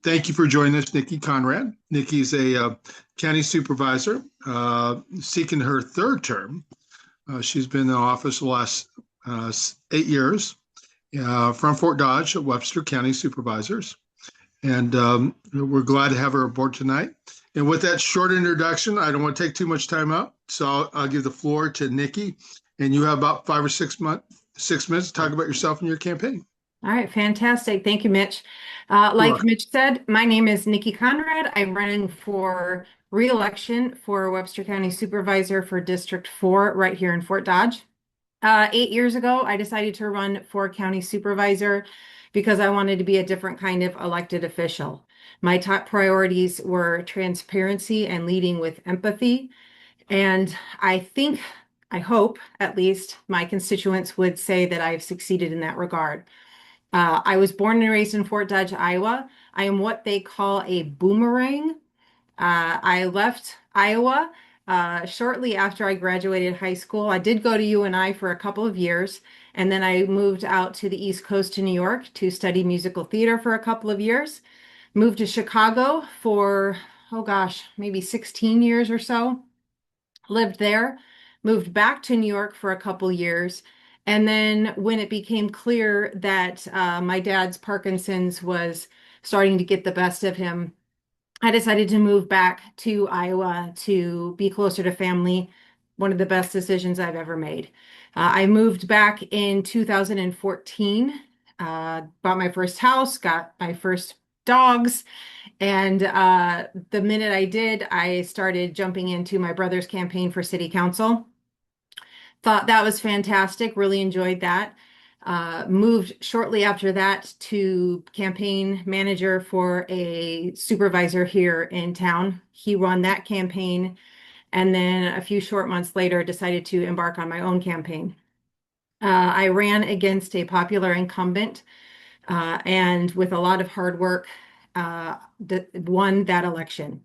Thank you for joining us, Niki Conrad. Niki is a county supervisor seeking her third term. She's been in office the last 8 years from Fort Dodge at Webster County Supervisors. And we're glad to have her aboard tonight. And with that short introduction, I don't want to take too much time up. So I'll give the floor to Niki. And you have about 5 or 6 minutes to talk about yourself and your campaign. All right, fantastic. Thank you, Mitch. You're Like welcome. Mitch said, my name is Niki Conrad. I'm running for re-election for Webster County Supervisor for District 4 right here in Fort Dodge. 8 years ago, I decided to run for county supervisor because I wanted to be a different kind of elected official. My top priorities were transparency and leading with empathy. And I hope at least my constituents would say that I've succeeded in that regard. I was born and raised in Fort Dodge, Iowa. I am what they call a boomerang. I left Iowa shortly after I graduated high school. I did go to UNI for a couple of years, and then I moved out to the East Coast to New York to study musical theater for a couple of years. Moved to Chicago for, oh gosh, maybe 16 years or so. Lived there, moved back to New York for a couple years. And then when it became clear that my dad's Parkinson's was starting to get the best of him, I decided to move back to Iowa to be closer to family. One of the best decisions I've ever made. I moved back in 2014, bought my first house, got my first dogs, and the minute I did, I started jumping into my brother's campaign for city council. Thought that was fantastic, really enjoyed that. Moved shortly after that to campaign manager for a supervisor here in town. He run that campaign, and then a few short months later decided to embark on my own campaign. I ran against a popular incumbent, and with a lot of hard work, won that election.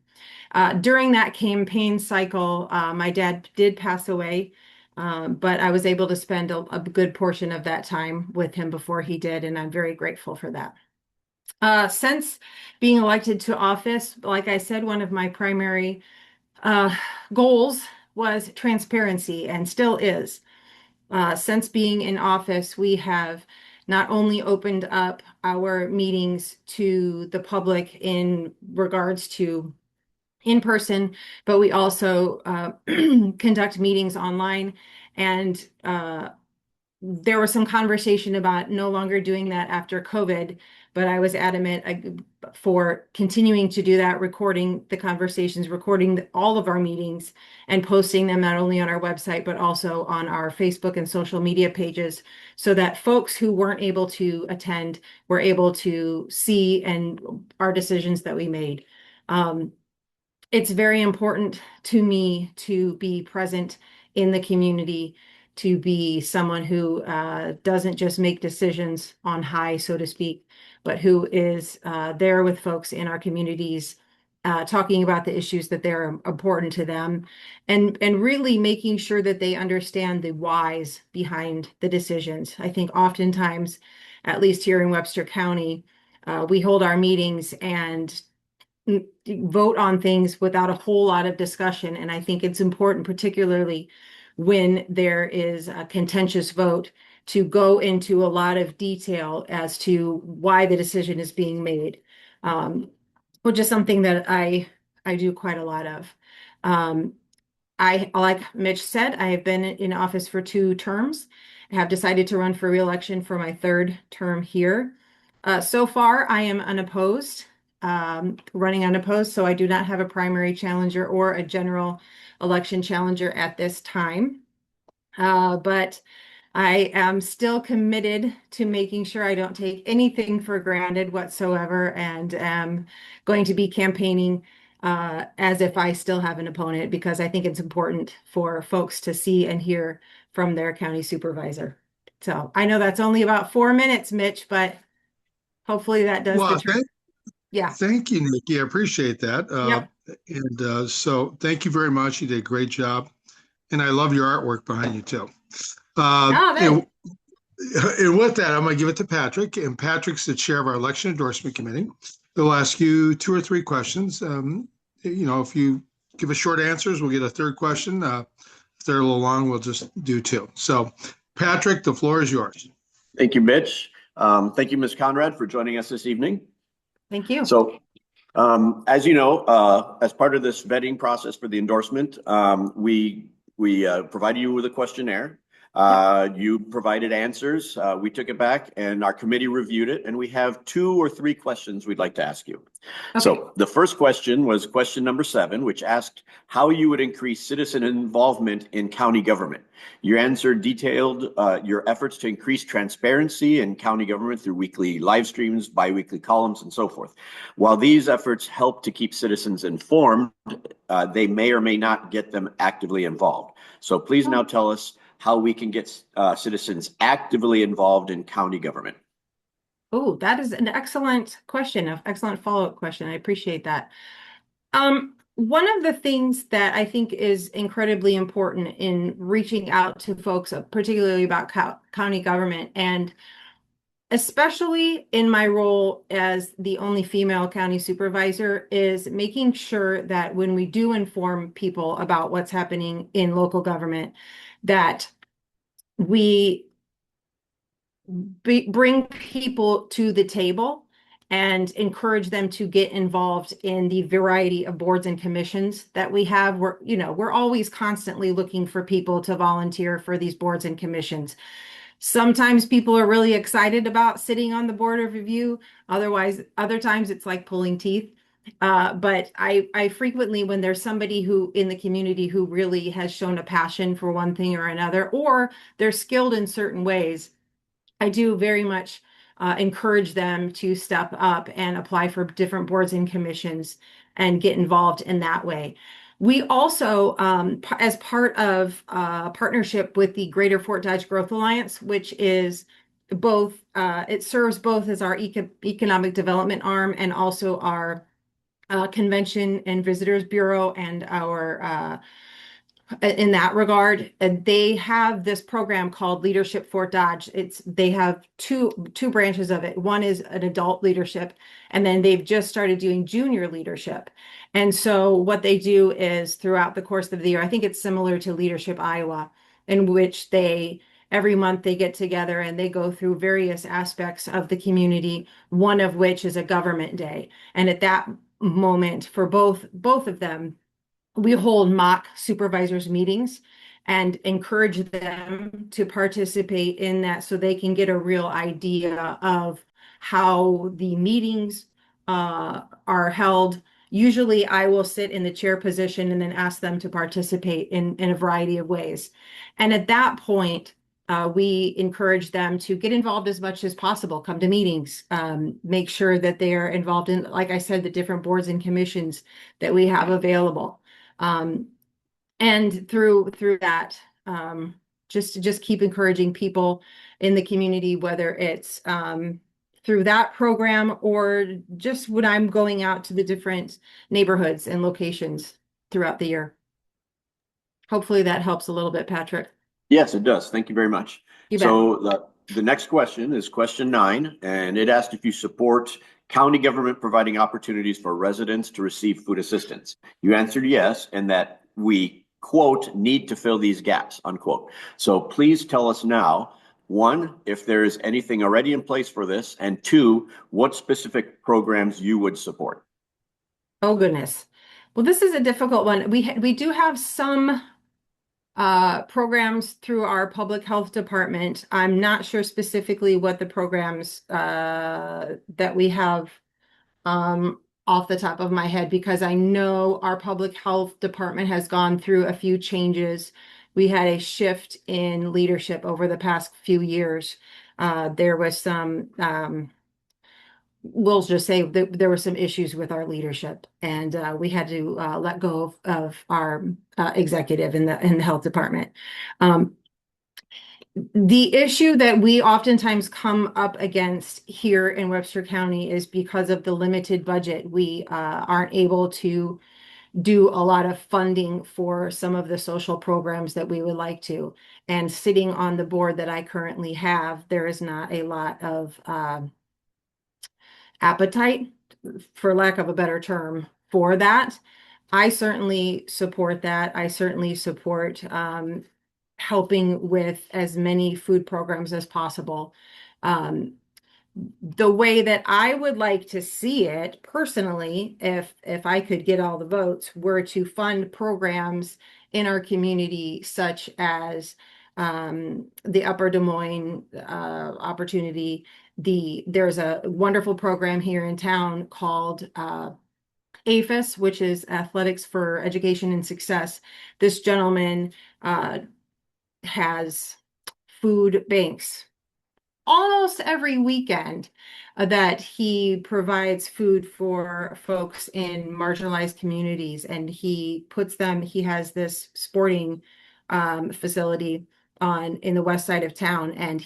During that campaign cycle, my dad did pass away, but I was able to spend a good portion of that time with him before he did, and I'm very grateful for that. Since being elected to office, like I said, one of my primary uh, goals was transparency and still is. Since being in office, we have not only opened up our meetings to the public in regards to in person, but we also conduct meetings online. And there was some conversation about no longer doing that after COVID, but I was adamant for continuing to do that, recording the conversations, recording all of our meetings and posting them not only on our website, but also on our Facebook and social media pages so that folks who weren't able to attend were able to see and our decisions that we made. It's very important to me to be present in the community, to be someone who doesn't just make decisions on high, so to speak, but who is there with folks in our communities, talking about the issues that they're important to them, and really making sure that they understand the whys behind the decisions. I think oftentimes, at least here in Webster County, we hold our meetings and vote on things without a whole lot of discussion. And I think it's important, particularly when there is a contentious vote, to go into a lot of detail as to why the decision is being made, which is something that I do quite a lot of. Um, like Mitch said, I have been in office for 2 terms. I have decided to run for re-election for my third term here. So far, I am unopposed, running unopposed, so I do not have a primary challenger or a general election challenger at this time. But I am still committed to making sure I don't take anything for granted whatsoever and am going to be campaigning as if I still have an opponent because I think it's important for folks to see and hear from their county supervisor. So I know that's only about 4 minutes, Mitch, but hopefully that does the Well, trick. Yeah. thank you, Niki. I appreciate that. Yep. So thank you very much. You did a great job. And I love your artwork behind you too. Uh, Oh, and, thanks. and with that, I'm going to give it to Patrick. And Patrick's the chair of our election endorsement committee. They'll ask you two or three questions. If you give us short answers, we'll get a third question. If they're a little long, we'll just do two. So, Patrick, the floor is yours. Thank you, Mitch. Thank you, Ms. Conrad, for joining us this evening. Thank you. So, as you know, as part of this vetting process for the endorsement, we provided you with a questionnaire. You provided answers. We took it back and our committee reviewed it, and we have 2 or 3 questions we'd like to ask you. Okay. So the first question was question number 7, which asked how you would increase citizen involvement in county government. Your answer detailed your efforts to increase transparency in county government through weekly live streams, biweekly columns, and so forth. While these efforts help to keep citizens informed, they may or may not get them actively involved. So please now tell us how we can get citizens actively involved in county government. Oh, that is an excellent question, an excellent follow-up question. I appreciate that. One of the things that I think is incredibly important in reaching out to folks, particularly about county government, and especially in my role as the only female county supervisor, is making sure that when we do inform people about what's happening in local government, that we bring people to the table and encourage them to get involved in the variety of boards and commissions that we have. We're always constantly looking for people to volunteer for these boards and commissions. Sometimes people are really excited about sitting on the board of review. Other times it's like pulling teeth. But I frequently, when there's somebody who in the community who really has shown a passion for one thing or another, or they're skilled in certain ways, I do very much encourage them to step up and apply for different boards and commissions and get involved in that way. We also, as part of a partnership with the Greater Fort Dodge Growth Alliance, which is both, it serves both as our economic development arm and also our Convention and Visitors Bureau and our in that regard, they have this program called Leadership Fort Dodge. They have two branches of it. One is an adult leadership, and then they've just started doing junior leadership. And so what they do is throughout the course of the year, I think it's similar to Leadership Iowa, in which every month they get together and they go through various aspects of the community, one of which is a government day. And at that moment, for both of them, we hold mock supervisors meetings and encourage them to participate in that so they can get a real idea of how the meetings are held. Usually I will sit in the chair position and then ask them to participate in a variety of ways. And at that point, we encourage them to get involved as much as possible, come to meetings, make sure that they are involved in, like I said, the different boards and commissions that we have available. And through that, just keep encouraging people in the community, whether it's through that program or just when I'm going out to the different neighborhoods and locations throughout the year. Hopefully that helps a little bit, Patrick. Yes, it does. Thank you very much. You bet. So the next question is question 9, and it asked if you support county government providing opportunities for residents to receive food assistance. You answered yes, and that we, quote, need to fill these gaps, unquote. So please tell us now, 1, if there is anything already in place for this, and 2, what specific programs you would support. Oh, goodness. Well, this is a difficult one. We do have some programs through our public health department. I'm not sure specifically what the programs that we have off the top of my head, because I know our public health department has gone through a few changes. We had a shift in leadership over the past few years. There was some, we'll just say that there were some issues with our leadership, and we had to let go of our executive in the health department. The issue that we oftentimes come up against here in Webster County is because of the limited budget, we aren't able to do a lot of funding for some of the social programs that we would like to. And sitting on the board that I currently have, there is not a lot of appetite for lack of a better term, for that. I certainly support that. I certainly support helping with as many food programs as possible. Um, the way that I would like to see it personally, if I could get all the votes, were to fund programs in our community such as the Upper Des Moines opportunity. There's a wonderful program here in town called APHIS, which is Athletics for Education and Success. This gentleman has food banks almost every weekend that he provides food for folks in marginalized communities, and he has this sporting facility on in the west side of town, and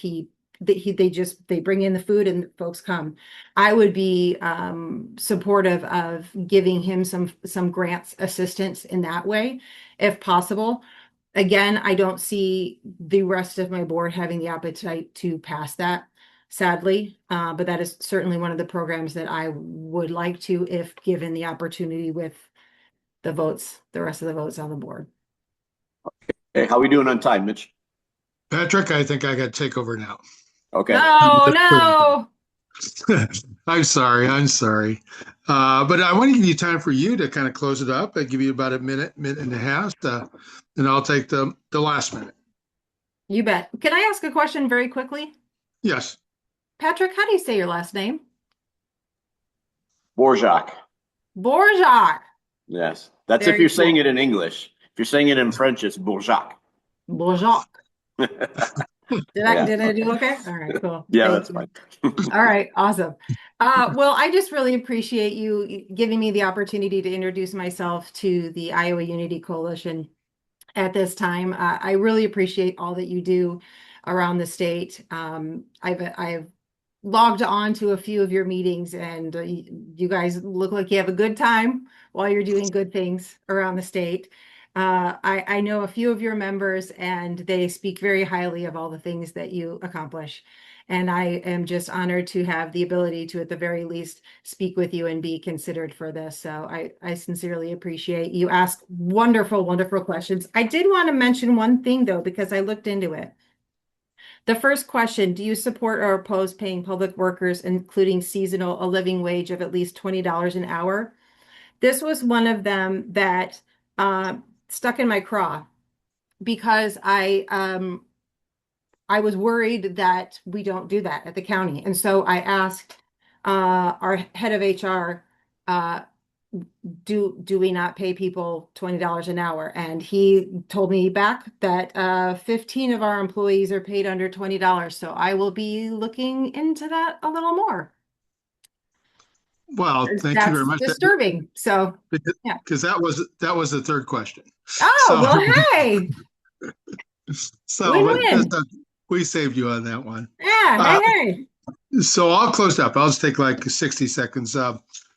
they bring in the food and folks come. I would be supportive of giving him some grants assistance in that way if possible. Again, I don't see the rest of my board having the appetite to pass that, sadly. But that is certainly one of the programs that I would like to, if given the opportunity with the rest of the votes on the board. Hey, how we doing on time, Mitch? Patrick, I think I got to take over now. Okay. No. I'm sorry. But I want to give you time for you to kind of close it up. I give you about a minute and a half, and I'll take the last minute. You bet. Can I ask a question very quickly? Yes. Patrick, how do you say your last name? Borjak. Borjak. Yes. That's Very if you're saying cool. it in English. If you're saying it in French, it's Borjak. Borjak. Yeah. Did I do okay? All right, cool. Yeah, Thank that's you. fine. All right, awesome. Well, I just really appreciate you giving me the opportunity to introduce myself to the Iowa Unity Coalition at this time. I really appreciate all that you do around the state. I've logged on to a few of your meetings, and you guys look like you have a good time while you're doing good things around the state. I know a few of your members, and they speak very highly of all the things that you accomplish. And I am just honored to have the ability to, at the very least, speak with you and be considered for this. So I sincerely appreciate you ask wonderful, wonderful questions. I did want to mention one thing, though, because I looked into it. The first question, do you support or oppose paying public workers, including seasonal, a living wage of at least $20 an hour? This was one of them that stuck in my craw because I was worried that we don't do that at the county. And so I asked our head of HR, do we not pay people $20 an hour? And he told me back that 15 of our employees are paid under $20. So I will be looking into that a little more. Well, thank you very much. That's disturbing. So yeah. Because that was the third question. Oh, well, hey. So Win-win. we saved you on that one. Yeah, hey. So I'll close up. I'll just take like 60 seconds.